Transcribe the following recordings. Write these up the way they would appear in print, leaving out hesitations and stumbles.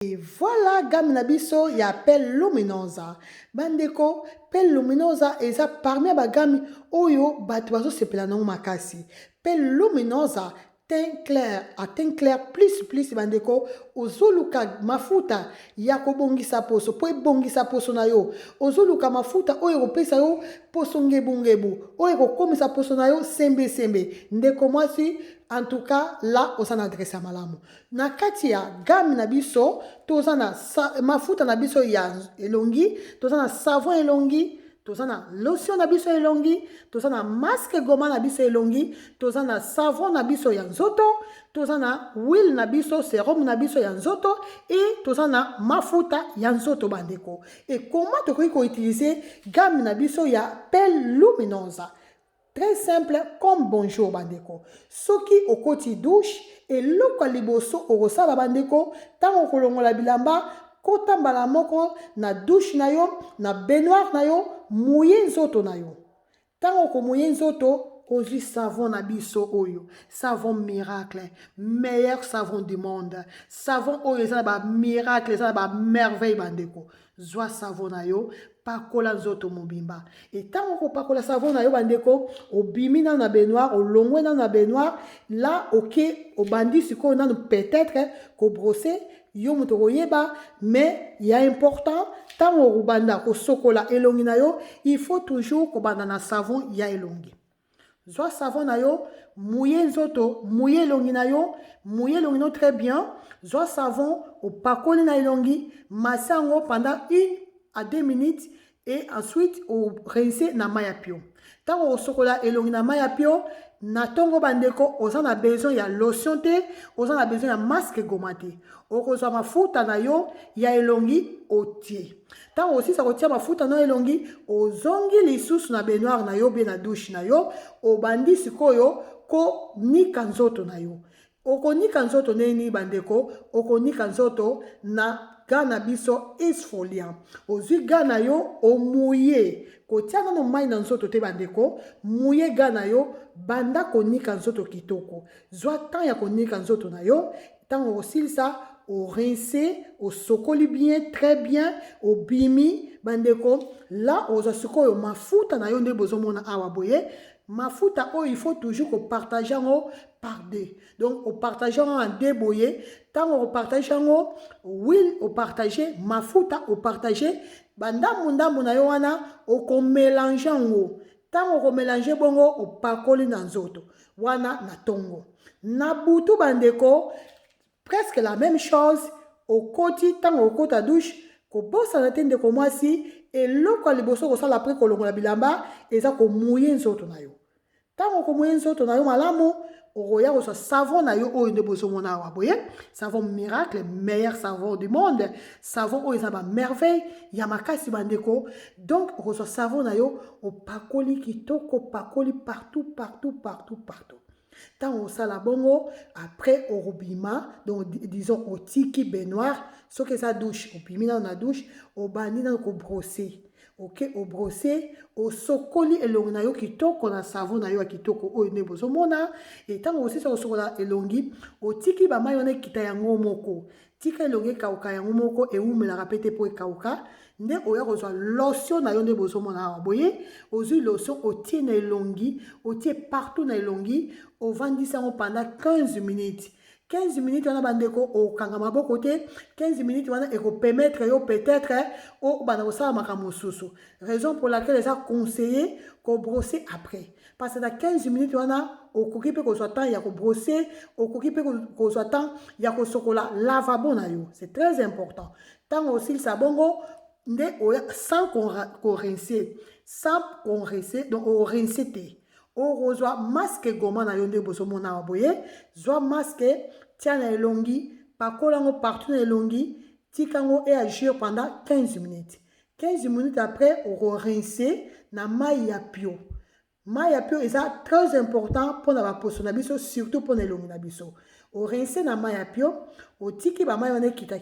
Et voilà, gamme na biso ya pelle luminosa. Bandeko, pelle luminosa eza parmi ba gamme oyo bato bazo sepela nango makasi. Pelle luminosa teint clair plus bandeko ozoluka mafuta ya kobongisa poso po ebongisa poso na yo. Ozoluka mafuta oyo kopesa yo poso ngebu oyo kokomisa poso na yo sembe. Ndeko mwasi en tout cas là osana adresse ya malamu. Na kati ya gamme na biso tozana mafuta na biso ya elongi, tozana savon elongi, tozana lotion na biso elongi, tozana masque goma na biso elongi, tozana savon na biso ya nzoto, tozana huile na biso, sérum na biso ya nzoto et tozana mafuta ya nzoto bandeko. Et comment tokoki ko utiliser gamme na biso ya pelle luminosa? Très simple comme bonjour bandeko. Soki okoti douche et loko liboso okosala bandeko, tango kolongola bilamba kota mbala moko na douche na yo, na baignoire na yo, mouye nzoto na yo. Tango ko mouye nzoto, ozwi savon na biso oyo, savon miracle, meilleur savon du monde. Savon oyo eza ba miracle, eza ba merveille bandeko. Zwa savon na yo, pakola nzoto mobimba. Et tango ko pakola savon na yo bandeko, obimi na baignoire, olongwe na baignoire, là ok, obandi siko na peut-être ko brosser yo moto koyeba, mais il y a important tango rubanda ko sokola elongi na yo, il faut toujours ko banda na savon ya elongi. Zwa savon na yo, mouye nzoto, mouye elongi na yo, mouye elongi no très bien. Zwa savon, opakoli na elongi, masango pendant 1 à 2 minutes et ensuite o rincer na maya pio. Tango osokola elongi na maya pio, na tongo bandeko, oza na besoin ya lotion te, oza na besoin ya masque goma te. Okozwa mafuta na yo ya elongi otie. Tango aussi sa kotia mafuta na elongi, ozongi lisusu na baignoire na yo, bien na douche na yo, obandi sikoyo ko nika nzoto na yo. Oko nika nzoto neni bandeko, oko nika nzoto na gana biso exfoliant. Ozwi gana yo omouye. Kotia na mai na nzoto te bandeko, mouye gana yo banda konika nzoto kitoko. Zwa temps ya konika nzoto na yo, tango osilisa au rincer, au sokoli bien, très bien, au bimi, bandeko, là, aux asuko yo mafuta na yo nde bozomona awa boye, mafuta oh il faut toujours qu'on partage en par deux. Donc, on partage en deux boye, tant on partage en huile, on partage, mafuta, on partage, bandamunda na yo wana, on mélange en haut. Tant on mélange bongo, on pakoli na nzoto, wana na tongo. Na butu bandeko, presque la même chose au côté tant au côté à douche ko bossa na tende ko mwasi et loko liboso ko sala après ko longola bilamba eza ko mouye nzoto na yo tant ko mouye nzoto na yo malamu oya ko savon na yo oyo nde bozo mona wa boye savon miracle meilleur savon du monde savon oyo eza ba merveille ya makasi bandeko donc ko savon na yo o pakoli kitoko pakoli partout. Tant au salabongo, après au robima, donc disons au tiki baignoire, ce que ça douche, au pimina dans la douche, au banina au brosser. Ok, au brosser, au sokoli elongi yo kitoko na savon na yo kitoko o ne bozomona et tant aussi ça sokola elongi au tiki ba mayone kita yango moko. Tika elongi kauka yango moko e umela rapete po kauka. Nde oya kozwa lotion na yo nde bozomona boye ozwi lotion otie na elongi otie partout na elongi ovandisa ngo pendant 15 minutes 15 minutes wana bandeko okanga maboko te 15 minutes wana eko permettre yo peut-être o bana kosala makambo mosusu raison pour laquelle les a conseillé ko brosser après parce que dans 15 minutes wana okoki pe kozwa temps ya ko brosser okoki pe kozwa temps ya ko sokola lavabo na yo c'est très important tant aussi ça bongo sans qu'on rince, donc on rince te. On reçoit masque goma na yonde bosomo na boye, zoa masque tia na elongi, pakolango partout na elongi, tikango et agir pendant 15 minutes. 15 minutes après, on rince na maya pio. Maya pio est très important pour la poso na biso, surtout pour elongi na biso. On rince na maya pio, on tiki ba mayone kita.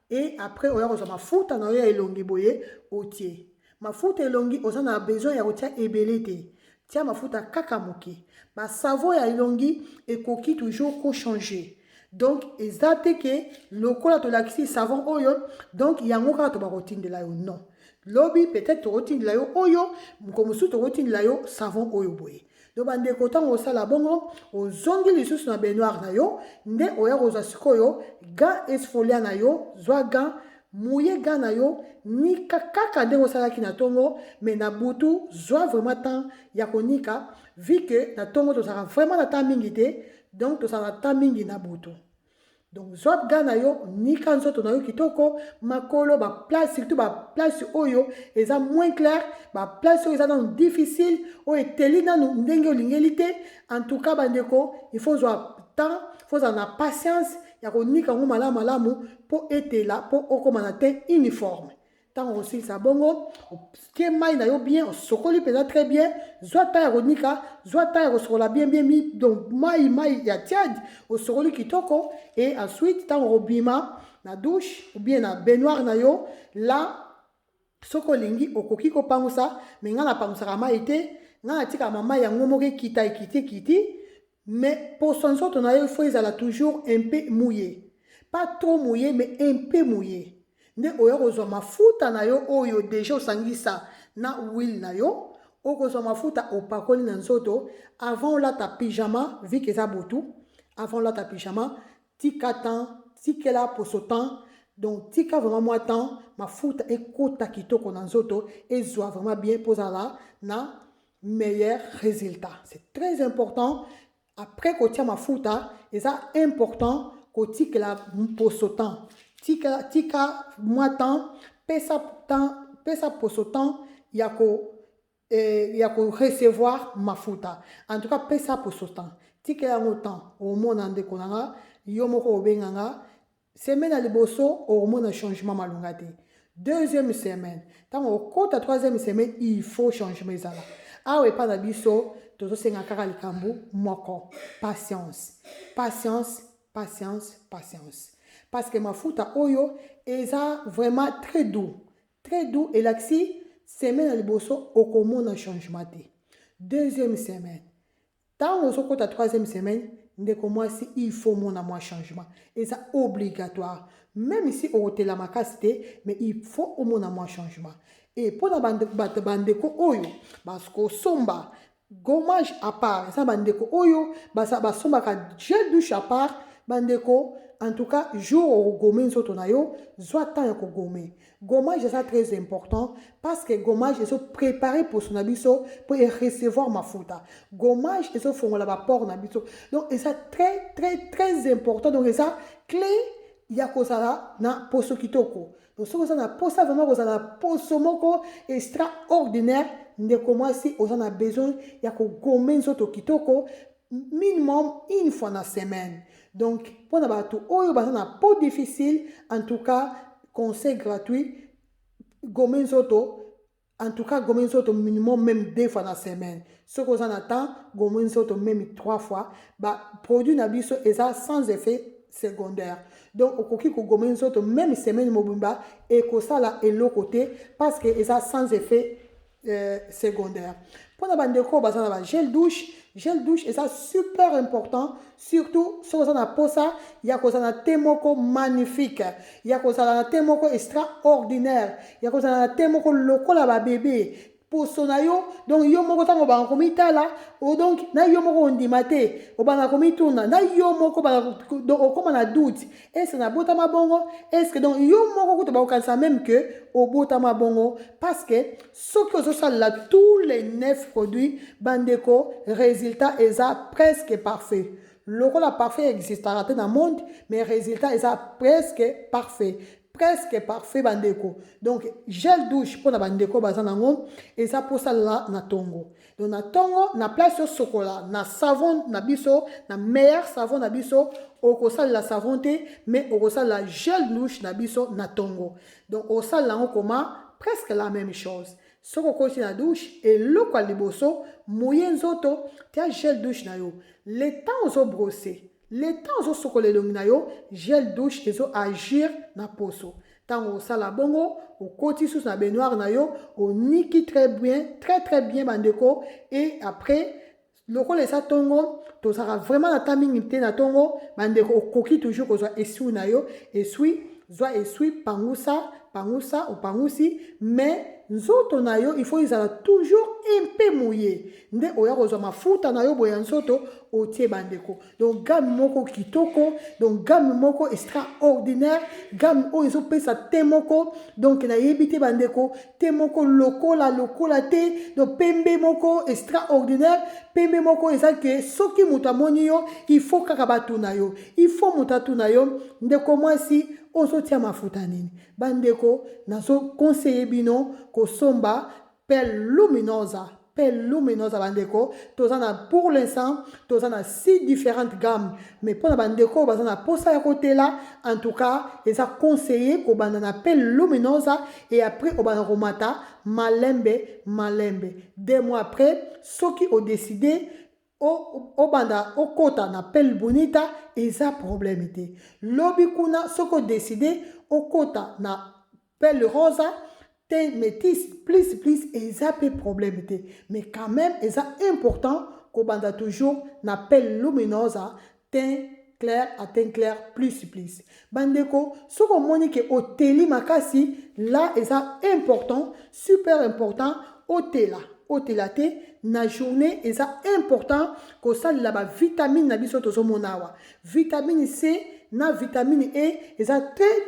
Et après, on a mafuta na yo elongi boye otie. Mafuta elongi, on a besoin ya otia ebelete. Tia mafuta kaka moke. Ba savon ya elongi et koki toujours ko changer. Donc eza te ke lokola tolakisi savon oyo donc yango kaka tobakotindela yo non. Lobi peut-être tokotindela yo oyo mokomosusu tokotindela yo savon oyo boye. Donc bandeko ntango osala bongo ozongi lisusu na baignoire na yo nde oya kozwa sikoyo gant exfoliant na yo zwa gant mouye gant na yo nika kaka ndenge osalaki na ntongo mais na butu zwa vraiment temps ya konika vu que na ntongo tozalaka vraiment na temps mingi te donc tozala na temps mingi na butu. Donc zwa gant na yo nika nzoto na yo kitoko makolo baplace surtout baplace oyo eza moins clair baplace oyo eza nanu difficile oyo eteli nanu ndenge olingeli te. En tout cas bandeko il faut zwa temps il faut zala na patience ya konika yango malamu malamu mpo etela mpo okoma na te uniforme. Ntango osilisa bongo otie mai na yo bien osokoli mpenza très bien zwa ta ya konika zwa ta ya kosokola bien donc mai ya tiade osokoli kitoko et ensuite ntango obima na douche ou bien na baignoire na yo la soki olingi okoki kopangusa me ngai napangusaka mai te ngai natikaka mai yango moko ekita ekiti mais poso nzoto na yo il faut ezala toujours un peu mouillé, pas trop mouillé mais un peu mouillé. Nde oya kozwa mafuta na yo oyo deja osangisa na huile na yo okozwa mafuta opakoli na nzoto avant olata pyjama vu que eza butu avant olata pyjama tika temps tikela poso temps donc tika vraiment mwa temps mafuta ekota kitoko na nzoto ezwa vraiment bien pozala na meilleur résultat. C'est très important après kotia mafuta eza important kotikela poso temps tika mwa temps pesa poso temps ya ko recevoir mafuta. En tout cas pesa poso temps tika yango temps omona ndeko nanga yo moko obenganga semaine ya liboso omona changement malonga te. Deuxième semaine ntango okota troisième semaine il faut changement ezala awa epa na biso tozosenga kaka likambo moko patience parce que mafuta oyo eza vraiment très doux elakisi semaine ya liboso okomona changement te. Deuxième semaine ntango ozokota troisième semaine ndeko mwasi il faut mona mwa changement eza obligatoire même si okotela makasi te mais il faut omona mwa changement. Et mpona bato bandeko oyo basomba gommage à part eza bandeko oyo basombaka gel douche à part bandeko. En tout cas jour okogome nzoto na yo zwa temps ya kogome. Gommage eza très important parce que gommage ezo préparer poso na biso po recevoir mafuta. Gommage ezo fongola baport na biso donc eza très important donc eza clé ya kozala na poso kitoko. Donc soki oza na posa vraiment kozala na poso moko extraordinaire ndeko mwasi oza na besoin ya kogome nzoto kitoko minimum une fois na semaine. Donc pour na bato oyo baza na peau difficile en tout cas conseil gratuit gome nzoto en tout cas gome nzoto minimum même 2 fois na semaine. Soki oza na temps gome nzoto même 3 fois ba produit na biso eza sans effet secondaire. Donc okoki kogome nzoto même semaine mobimba ekosala eloko te parce que eza sans effet secondaire. Pour na bandeko baza na ba gel douche eza super important surtout soki oza na posa ya kozala na te moko magnifique ya kozala na te moko extraordinaire ya kozala na te moko lokola babebe poso na yo donc yo moko ntango obanga komitala donc na yo moko ondima te obanga komituna na yo moko okoma na doute estce nabotama bongo estce donc yo moko kuta bakokanisa même que obotama bongo parce que soki ozosalela tous les 9 produits bandeko résultat eza presque parfait. Lokola parfait existera te na monde mais résultat eza presque parfait bandeko. Donc gel douche pour na bandeko baza nango eza posala na tongo. Donc na tongo na place yo sokola na savon na biso na meilleur savon na biso okosala la savon te mais okosala la gel douche na biso na tongo. Donc osala nango koma presque la même chose. Soko okoti na douche eloko ya liboso mouye nzoto tia gel douche na yo le temps ozo brosser le temps ozo sokola elongi na yo gel douche ezo agir na poso. Tango osala bongo okoti sous na baignoire na yo oniki très bien bandeko et après lokola eza ntongo tozalaka vraiment na temps mingi te na ntongo bandeko okoki toujours kozwa esui na yo esui zwa esui pangusa opangusi mais nzoto na yo il faut ezala toujours un peu mouillé nde oya kozwa mafuta na yo boye ya nzoto otie bandeko donc gamme moko kitoko donc gamme moko extraordinaire gamme oyo ezopesa te moko donc nayebi te bandeko te moko lokola te donc pembe moko extraordinaire pembe moko eza ke soki moto amoni yo il faut kaka batuna yo il faut moto atuna yo ndeko mwasi ozotia mafuta nini bandeko nazo conseiller bino kosomba pelle luminosa bandeko tozana pour l'instant tozana 6 différentes gammes mais pour na bandeko bazana posa ya kotela en tout cas eza conseiller kobanda na pelle luminosa et après obana komata malembe 2 mois après soki o décider obanda okota na pelle bonita eza problème te lobi kuna soki o décider okota na pelle rosa te métis plus eza pe problème te mais quand même eza important kobanda toujours na pelle luminosa teint clair à teint clair plus bandeko soki omoni ke oteli makasi là eza important super important otela te na journée eza important kosalela bavitamine na biso tozomona awa vitamine C na vitamine E eza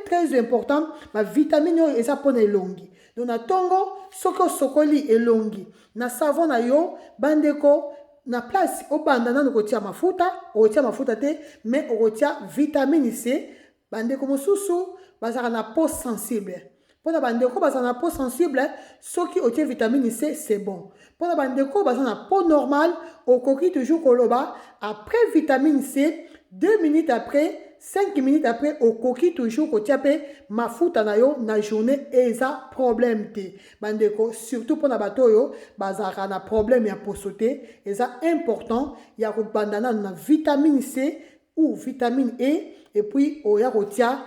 très important bavitamine oyo eza mpona elongi donc na ntongo soki osokoli elongi na savon na yo bandeko na place obanda nanu kotia mafuta te mais okotia vitamine C bandeko mosusu bazalaka na peau sensible mpona bandeko baza na peau sensible soki otie vitamine C c'est bon mpona bandeko baza na peau normale okoki toujours koloba après vitamine C 2 minutes après 5 minutes après okoki toujours kotia pe mafuta na yo na journée eza problème te bandeko surtout mpona bato oyo bazalaka na problème ya poso te eza important ya kobanda nanu na vitamine C ou vitamine E et puis oya kotia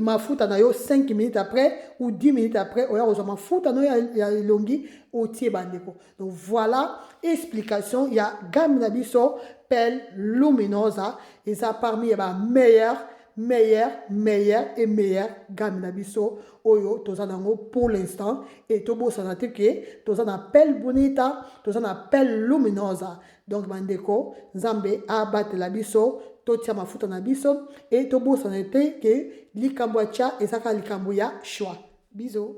mafuta na yo 5 minutes après ou 10 minutes après oya kozwa mafuta na yo ya elongi otie bandeko donc voilà explication ya gamme na biso pelle luminosa eza parmi ya meilleure gamme na biso oyo toza nango pour l'instant et tobosana te ke toza na pelle bonita toza na pelle luminosa donc bandeko nzambe abatela biso totia mafuta na biso et tobosana te ke likambo ya tia ezaka likambo ya choix biso